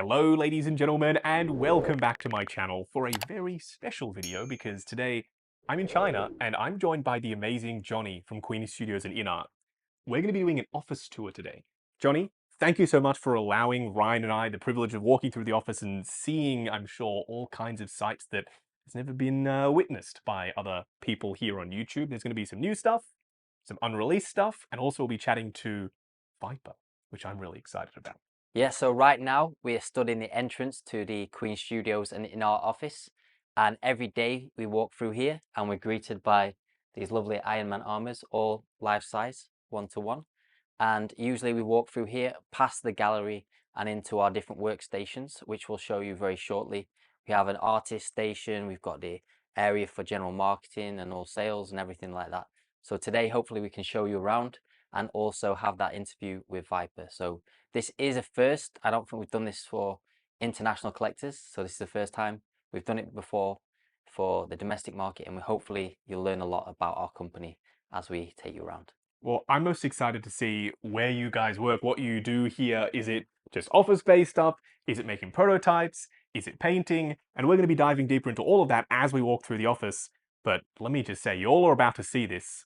Hello ladies and gentlemen, and welcome back to my channel for a very special video because today I'm in China and I'm joined by the amazing Johnny from Queen Studios and INART. We're going to be doing an office tour today. Johnny, thank you so much for allowing Ryan and I the privilege of walking through the office and seeing, I'm sure, all kinds of sights that has never been witnessed by other people here on YouTube. There's going to be some new stuff, some unreleased stuff, and also we'll be chatting to Viper, which I'm really excited about. Yeah, so right now we are stood in the entrance to the Queen Studios and in our office. And every day we walk through here and we're greeted by these lovely Iron Man armors, all life size, 1-to-1. And usually we walk through here, past the gallery and into our different workstations, which we'll show you very shortly. We have an artist station, we've got the area for general marketing and all sales and everything like that. So today, hopefully we can show you around and also have that interview with Viper. So this is a first. I don't think we've done this for international collectors. So this is the first time. We've done it before for the domestic market, and hopefully you'll learn a lot about our company as we take you around. Well, I'm most excited to see where you guys work, what you do here. Is it just office-based stuff? Is it making prototypes? Is it painting? And we're going to be diving deeper into all of that as we walk through the office. But let me just say, you all are about to see this.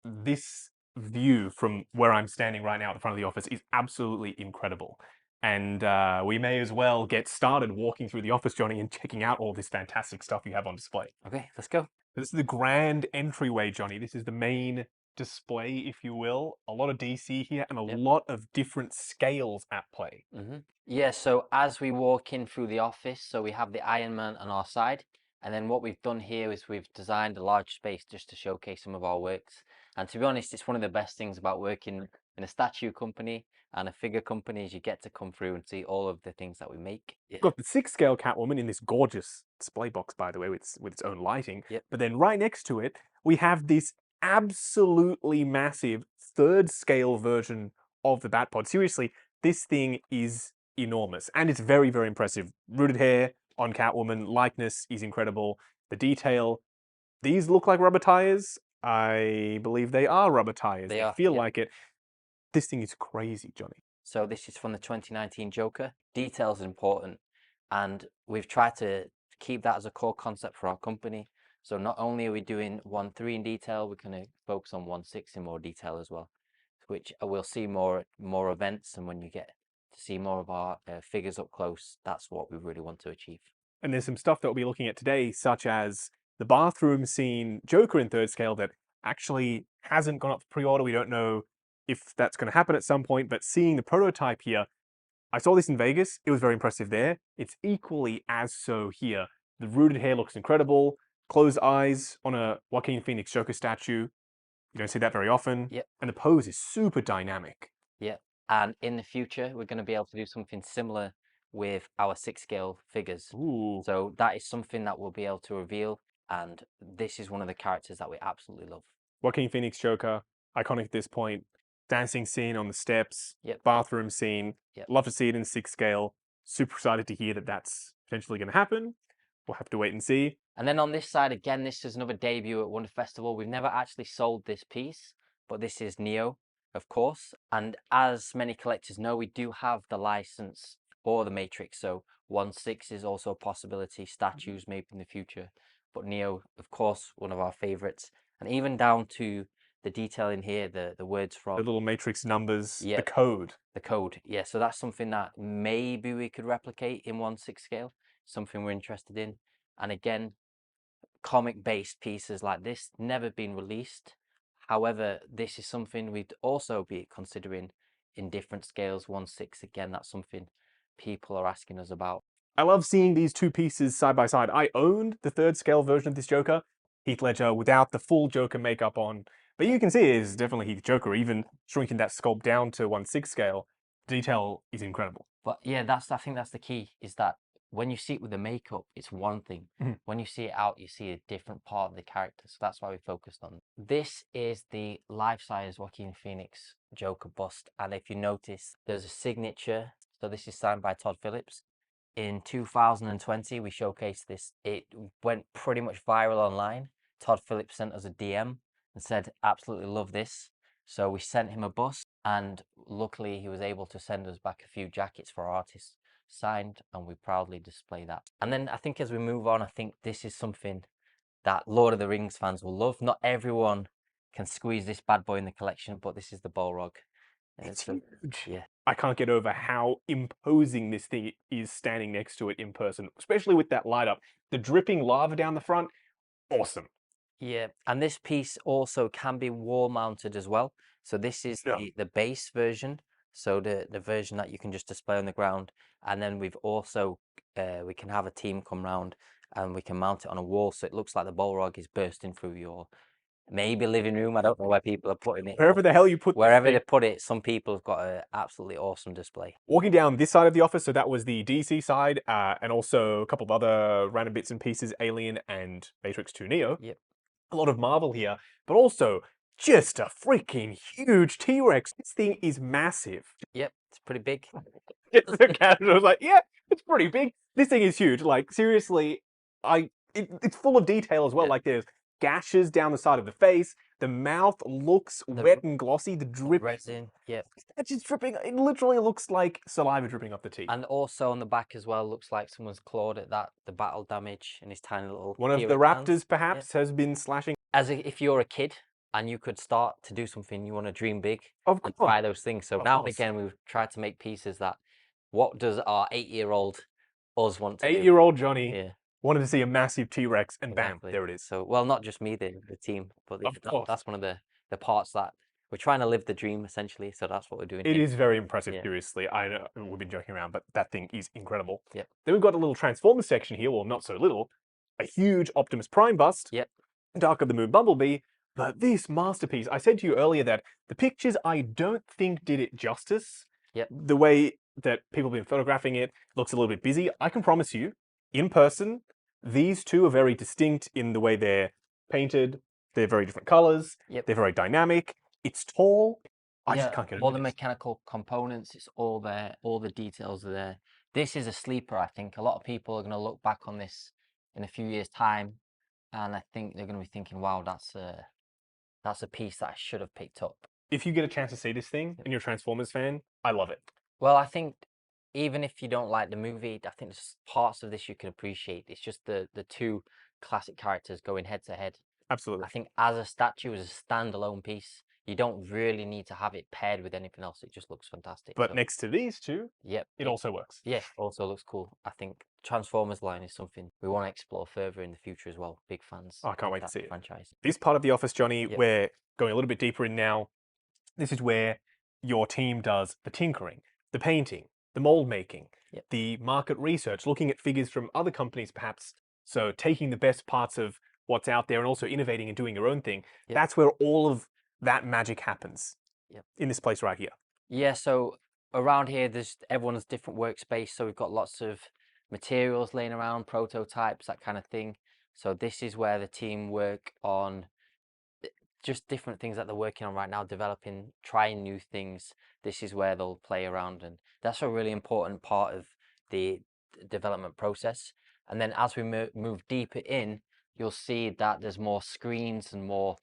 This view from where I'm standing right now at the front of the office is absolutely incredible. And we may as well get started walking through the office, Johnny, and checking out all this fantastic stuff you have on display. Okay, let's go. This is the grand entryway, Johnny. This is the main display, if you will. A lot of DC here and a lot of different scales at play. Yeah, so as we walk in through the office, so we have the Iron Man on our side. And then what we've done here is we've designed a large space just to showcase some of our works. And to be honest, it's one of the best things about working in a statue company and a figure company is you get to come through and see all of the things that we make. We've got the 6-scale Catwoman in this gorgeous display box, by the way, with its own lighting. But then right next to it, we have this absolutely massive 3rd-scale version of the Batpod. Seriously, this thing is enormous, and it's very, very impressive. Rooted hair on Catwoman, likeness is incredible. The detail, these look like rubber tires. I believe they are rubber tires. They feel like it. This thing is crazy, Johnny. So this is from the 2019 Joker. Details are important, and we've tried to keep that as a core concept for our company. So not only are we doing 1.3 in detail, we're going to focus on 1.6 in more detail as well, which we'll see more events, and when you get to see more of our figures up close, that's what we really want to achieve. And there's some stuff that we'll be looking at today, such as the bathroom scene Joker in 3rd scale that actually hasn't gone up for pre-order. We don't know if that's going to happen at some point, but seeing the prototype here, I saw this in Vegas. It was very impressive there. It's equally as so here. The rooted hair looks incredible. Closed eyes on a Joaquin Phoenix Joker statue. You don't see that very often. And the pose is super dynamic. And in the future, we're going to be able to do something similar with our 6-scale figures. So that is something that we'll be able to reveal. And this is one of the characters that we absolutely love. Joaquin Phoenix Joker, iconic at this point. Dancing scene on the steps, bathroom scene. Love to see it in 6-scale. Super excited to hear that that's potentially going to happen. We'll have to wait and see. And then on this side, again, this is another debut at Wonder Festival. We've never actually sold this piece, but this is Neo, of course. And as many collectors know, we do have the license for the Matrix. So 1.6 is also a possibility, statues maybe in the future. But Neo, of course, one of our favorites. And even down to the detail in here, the words from... The little Matrix numbers, the code. The code, so that's something that maybe we could replicate in 1.6 scale, something we're interested in. And again, comic-based pieces like this, never been released. However, this is something we'd also be considering in different scales. 1.6, again, that's something people are asking us about. I love seeing these two pieces side by side. I owned the 3rd scale version of this Joker, Heath Ledger, without the full Joker makeup on. But you can see it is definitely Heath Joker, even shrinking that sculpt down to 1.6 scale. Detail is incredible. But yeah, I think that's the key, is that when you see it with the makeup, it's one thing. When you see it out, you see a different part of the character. So that's why we focused on. This is the life-size Joaquin Phoenix Joker bust. And if you notice, there's a signature. So this is signed by Todd Phillips. In 2020, we showcased this. It went pretty much viral online. Todd Phillips sent us a DM and said, absolutely love this. So we sent him a bust, and luckily he was able to send us back a few jackets for our artists. signed, and we proudly display that. And then I think as we move on, I think this is something that Lord of the Rings fans will love. Not everyone can squeeze this bad boy in the collection, but this is the Balrog. It's So, huge. yeah. I can't get over how imposing this thing is standing next to it in person, especially with that light up. The dripping lava down the front, awesome. Yeah, and this piece also can be wall mounted as well. So this is No. the base version. So the version that you can just display on the ground. And then we've also, we can have a team come round and we can mount it on a wall. So it looks like the Balrog is bursting through your maybe living room. I don't know where people are putting it. Wherever the hell you put this Wherever thing. they put it, some people have got an absolutely awesome display. Walking down this side of the office, so that was the DC side, and also a couple of other random bits and pieces, Alien and Matrix 2 Neo. Yep. A lot of Marvel here, but also just a freaking huge T-Rex. This thing is massive. Yep, it's pretty big. The character was like, yeah, it's pretty big. This thing is huge. Like, seriously, it's full of detail as well. Yeah. Like, there's gashes down the side of the face. The mouth looks wet and glossy. The drip, resin, yep. it's just dripping. It literally looks like saliva dripping off the teeth. And also on the back as well, looks like someone's clawed at the battle damage in his tiny little. One of the T-Rex raptors, hands. perhaps, has been slashing. As if you're a kid and you could start to do something, you want to dream big Of and course. try those things. So Of now and course. again, we've tried to make pieces that, what does our 8-year-old us want to do? 8-year-old Johnny Yeah, wanted to see a massive T-Rex, and bam, exactly. there it is. So, well, not just me, the team, but Of course. that's one of the parts that we're trying to live the dream essentially. So that's what we're doing It here. is very impressive, Yeah. seriously. I know we've been joking around, but that thing is incredible. Yep. Then we've got a little Transformers section here, well, not so little. A huge Optimus Prime bust. Yep. Dark of the Moon Bumblebee. But this masterpiece, I said to you earlier that the pictures I don't think did it justice. Yep. The way that people have been photographing it looks a little bit busy. I can promise you, in person, these two are very distinct in the way they're painted. They're very different colors. Yep. They're very dynamic. It's tall. I just can't get all over the this. mechanical components, it's all there, all the details are there. This is a sleeper, I think. A lot of people are going to look back on this in a few years' time, and I think they're going to be thinking, wow, that's a piece that I should have picked up. If you get a chance to see this thing and you're a Transformers fan, I love it. Well, I think even if you don't like the movie, I think there's parts of this you can appreciate. It's just the two classic characters going head to head. Absolutely. I think as a statue, as a standalone piece, you don't really need to have it paired with anything else. It just looks fantastic. But So, next to these two, yep, it also works. yeah, also looks cool. I think Transformers line is something we want to explore further in the future as well. Big fans. Oh, I can't of wait to that see it. franchise. This part of the office, Johnny, Yep. we're going a little bit deeper in now. This is where your team does the tinkering, the painting, the mold making, Yep. the market research, looking at figures from other companies perhaps. So taking the best parts of what's out there and also innovating and doing your own thing. Yep. That's where all of that magic happens. Yep. In this place right here. Yeah, so around here, there's everyone's different workspace. So we've got lots of materials laying around, prototypes, that kind of thing. So this is where the team work on just different things that they're working on right now, developing, trying new things. This is where they'll play around, and that's a really important part of the development process. And then as we move deeper in, you'll see that there's more screens and more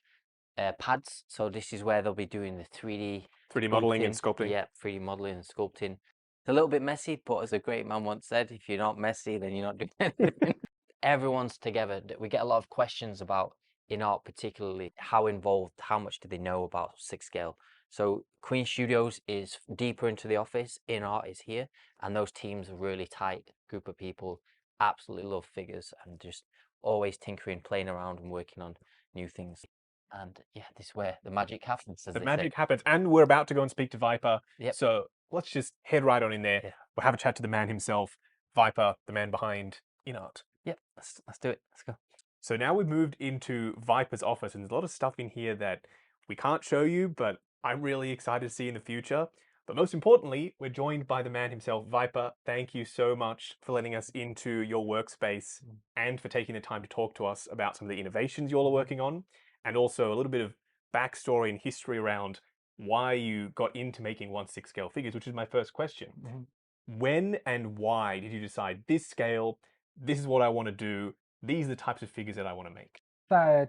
pads. So this is where they'll be doing the 3D modeling and sculpting. Yeah, 3D modeling and sculpting. It's a little bit messy, but as a great man once said, if you're not messy, then you're not doing anything. Everyone's together. We get a lot of questions about INART, particularly how involved, how much do they know about 6 scale. So Queen Studios is deeper into the office, INART is here, and those teams are really tight group of people, absolutely love figures and just always tinkering, playing around and working on new things. And yeah, this is where the magic happens. The magic happens, and we're about to go and speak to Viper. Yep. So let's just head right on in there. Yeah. We'll have a chat to the man himself, Viper, the man behind INART. Yep, let's do it. Let's go. So now we've moved into Viper's office, and there's a lot of stuff in here that we can't show you, but I'm really excited to see in the future. But most importantly, we're joined by the man himself, Viper. Thank you so much for letting us into your workspace and for taking the time to talk to us about some of the innovations you all are working on, and also a little bit of backstory and history around why you got into making 1/6 scale figures, which is my first question. When and why did you decide this scale, this is what I want to do, these are the types of figures that I want to make?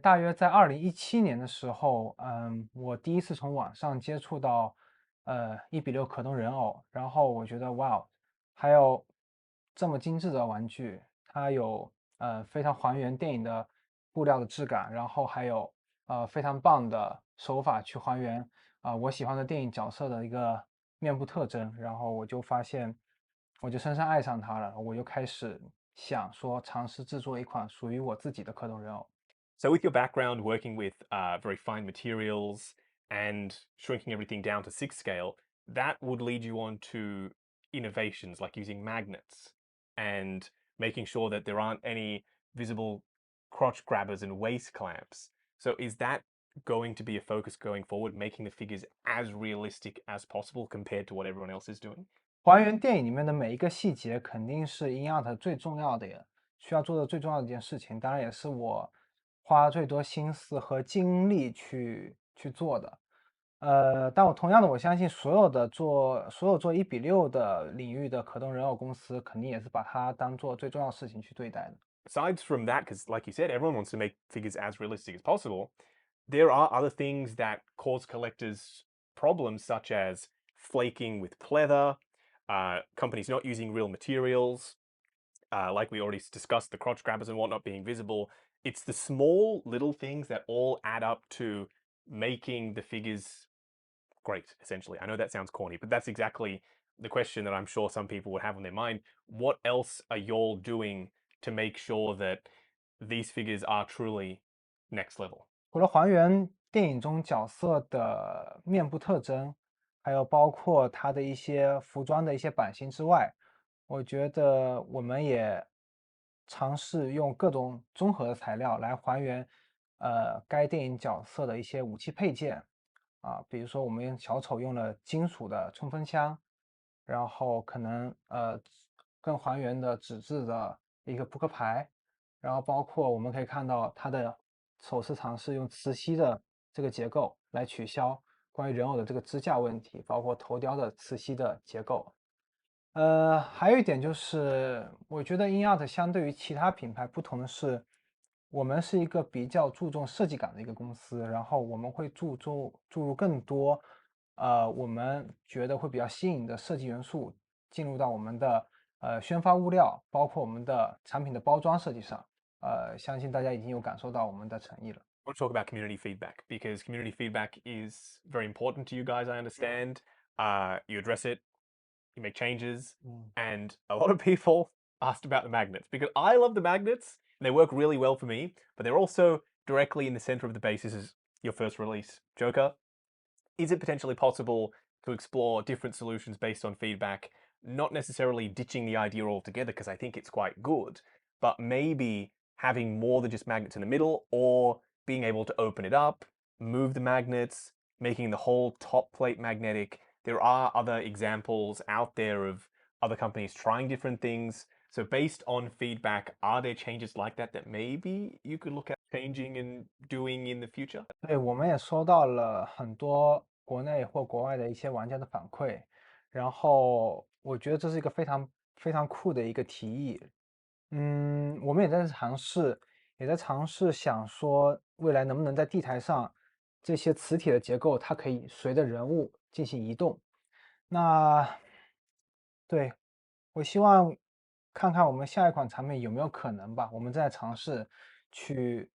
大约在2017年的时候，我第一次从网上接触到1:6可动人偶，然后我觉得哇，还有这么精致的玩具，它有非常还原电影的布料的质感，然后还有非常棒的手法去还原我喜欢的电影角色的一个面部特征，然后我就发现，我就深深爱上它了，我就开始想说尝试制作一款属于我自己的可动人偶。So, with your background working with very fine materials and shrinking everything down to 6 scale, that would lead you on to innovations like using magnets and making sure that there aren't any visible crotch grabbers and waist clamps. So, is that going to be a focus going forward, making the figures as realistic as possible compared to what everyone else is doing? 还原电影里面的每一个细节，肯定是 INART 最重要的呀，需要做的最重要的一件事情，当然也是我花最多心思和精力去做的。但我同样的，我相信所有做1:6的领域的可动人偶公司，肯定也是把它当做最重要的事情去对待的。Aside from that, because like you said, everyone wants to make figures as realistic as possible, there are other things that cause collectors problems, such as flaking with pleather, companies not using real materials, like we already discussed, the crotch grabbers and whatnot being visible. It's the small little things that all add up to making the figures great, essentially. I know that sounds corny, but that's exactly the question that I'm sure some people would have on their mind. What else are y'all doing to make sure that these figures are truly next level? 除了还原电影中角色的面部特征，还有包括他的一些服装的一些版型之外，我觉得我们也尝试用各种综合的材料来还原，该电影角色的一些武器配件，比如说我们小丑用了金属的冲锋枪，然后可能更还原的纸质的一个扑克牌，然后包括我们可以看到它的首次尝试用磁吸的这个结构来取消关于人偶的这个支架问题，包括头雕的磁吸的结构。还有一点就是，我觉得 INART 相对于其他品牌不同的是，我们是一个比较注重设计感的一个公司，然后我们会注入更多，我们觉得会比较新颖的设计元素进入到我们的宣发物料，包括我们的产品的包装设计上。相信大家已经有感受到我们的诚意了。I want to talk about community feedback because community feedback is very important to you guys, I understand. You address it, you make changes, and a lot of people asked about the magnets because I love the magnets and they work really well for me, but they're also directly in the center of the base. This is your first release, Joker. Is it potentially possible to explore different solutions based on feedback, not necessarily ditching the idea altogether because I think it's quite good, but maybe having more than just magnets in the middle or being able to open it up, move the magnets, making the whole top plate magnetic. There are other examples out there of other companies trying different things. So, based on feedback, are there changes like that that maybe you could look at changing and doing in the future? 对，我们也收到了很多国内或国外的一些玩家的反馈，然后我觉得这是一个非常非常酷的一个提议。我们也在尝试想说，未来能不能在地台上这些磁铁的结构，它可以随着人物进行移动。那对，我希望看看我们下一款产品有没有可能吧，我们正在尝试去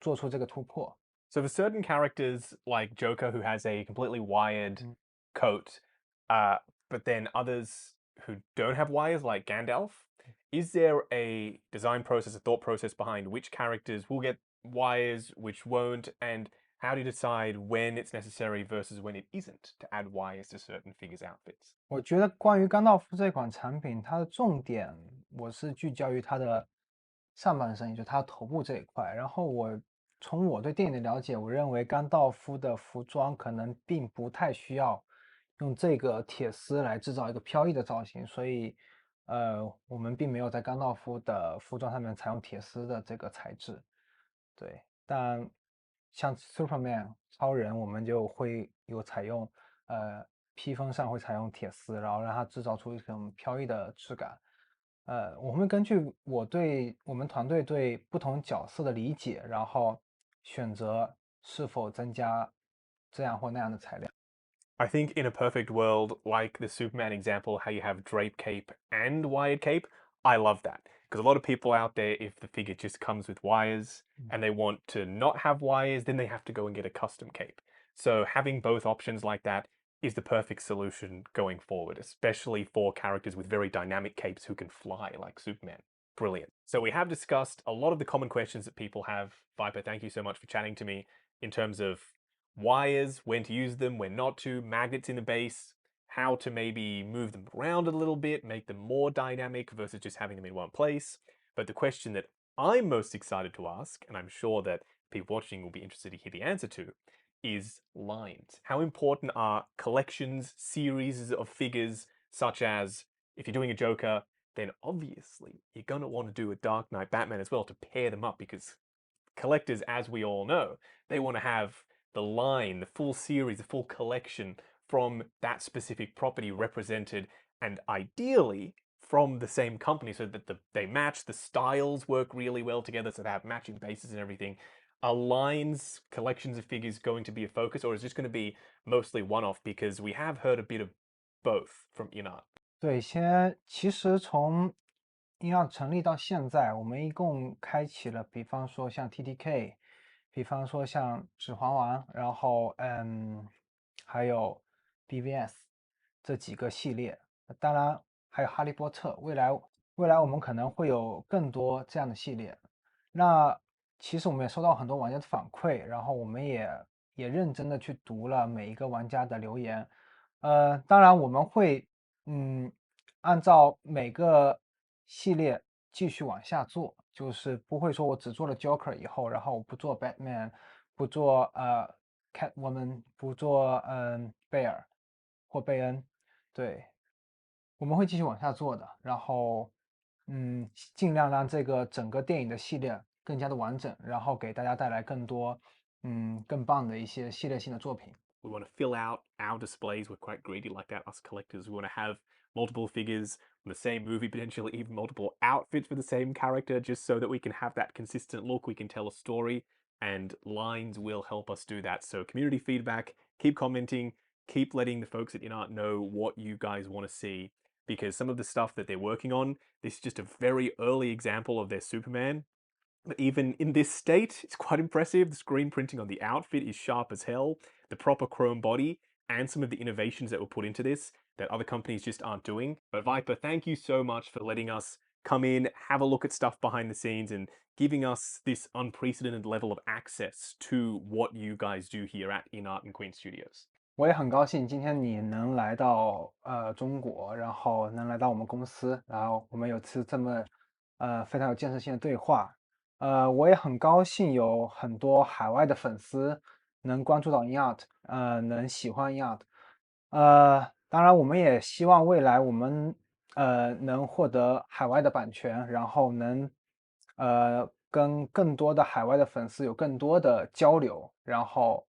做出这个突破。So for certain characters like Joker, who has a completely wired 嗯。coat, but then others who don't have wires, like Gandalf, is there a design process, a thought process behind which characters will get wires, which won't, and how do you decide when it's necessary versus when it isn't to add wires to certain figures' outfits? 我觉得关于甘道夫这款产品，它的重点我是聚焦于它的上半身，也就是它的头部这一块。然后从我对电影的了解，我认为甘道夫的服装可能并不太需要用这个铁丝来制造一个飘逸的造型，所以我们并没有在甘道夫的服装上面采用铁丝的这个材质。对，但像 Superman 超人，我们就会有采用披风上会采用铁丝，然后让它制造出一种飘逸的质感。我会根据我们团队对不同角色的理解，然后选择是否增加这样或那样的材料。I think in a perfect world, like the Superman example, how you have drape cape and wired cape, I love that. Because a lot of people out there, if the figure just comes with wires and they want to not have wires, then they have to go and get a custom cape. So having both options like that is the perfect solution going forward, especially for characters with very dynamic capes who can fly like Superman. Brilliant. So we have discussed a lot of the common questions that people have. Viper, thank you so much for chatting to me in terms of wires, when to use them, when not to, magnets in the base, how to maybe move them around a little bit, make them more dynamic versus just having them in one place. But the question that I'm most excited to ask, and I'm sure that people watching will be interested to hear the answer to, is lines. How important are collections, series of figures, such as if you're doing a Joker, then obviously you're going to want to do a Dark Knight Batman as well to pair them up, because collectors, as we all know, they want to have the line, the full series, the full collection from that specific property represented, and ideally from the same company so that they match, the styles work really well together, so they have matching bases and everything. Are lines, collections of figures going to be a focus, or is this going to be mostly one-off? Because we have heard a bit of both from INART. 对，其实从英澳成立到现在，我们一共开启了，比方说像 TTK，比方说像指环王，然后还有 BVS 这几个系列，当然还有哈利波特。未来我们可能会有更多这样的系列。那其实我们也收到很多玩家的反馈，然后我们也认真的去读了每一个玩家的留言。当然我们会按照每个系列继续往下做，就是不会说我只做了 Joker 以后，然后我不做 Batman，不做Catwoman，不做贝尔或贝恩，对，我们会继续往下做的，然后尽量让这个整个电影的系列更加的完整，然后给大家带来更多更棒的一些系列性的作品。We want to fill out our displays. We're quite greedy like that, us collectors. We want to have multiple figures from the same movie, potentially even multiple outfits for the same character, just so that we can have that consistent look. We can tell a story, and lines will help us do that. So community feedback, keep commenting, keep letting the folks at INART know what you guys want to see, because some of the stuff that they're working on, this is just a very early example of their Superman. But even in this state, it's quite impressive. The screen printing on the outfit is sharp as hell. The proper chrome body and some of the innovations that were put into this that other companies just aren't doing. But Viper, thank you so much for letting us come in, have a look at stuff behind the scenes, and giving us this unprecedented level of access to what you guys do here at INART and Queen Studios. 我也很高兴今天你能来到中国，然后能来到我们公司，然后我们有次这么非常有建设性的对话。我也很高兴有很多海外的粉丝能关注到 INART，能喜欢 INART。当然我们也希望未来我们能获得海外的版权，然后能跟更多的海外的粉丝有更多的交流，然后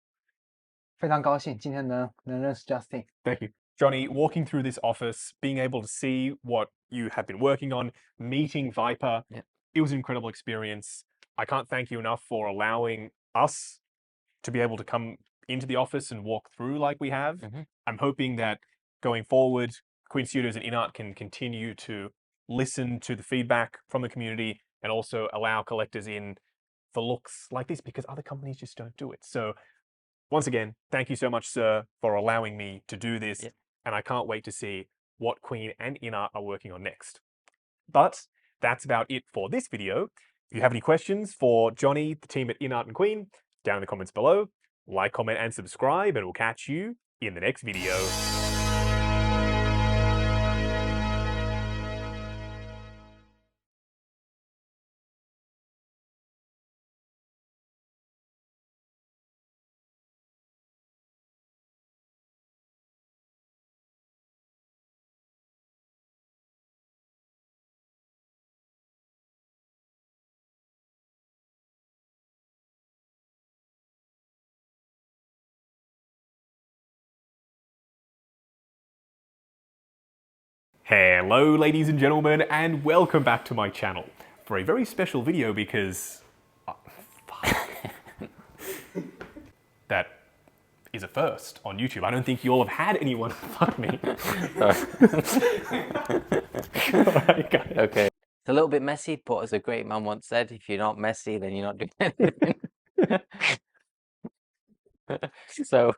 非常高兴今天能认识 Justin。Thank you. Johnny, walking through this office, being able to see what you have been working on, meeting Viper, it was an incredible experience. I can't thank you enough for allowing us to be able to come into the office and walk through like we have. I'm hoping that going forward, Queen Studios and INART can continue to listen to the feedback from the community and also allow collectors in for looks like this, because other companies just don't do it. So once again, thank you so much, sir, for allowing me to do this. And I can't wait to see what Queen and INART are working on next. But that's about it for this video. If you have any questions for Johnny, the team at INART and Queen, down in the comments below. Like, comment, and subscribe, and we'll catch you in the next video. Hello ladies and gentlemen, and welcome back to my channel for a very special video because that is a first on YouTube. I don't think you all have had anyone fuck me. Alright, guys. Okay. It's a little bit messy, but as a great man once said, if you're not messy, then you're not doing anything. So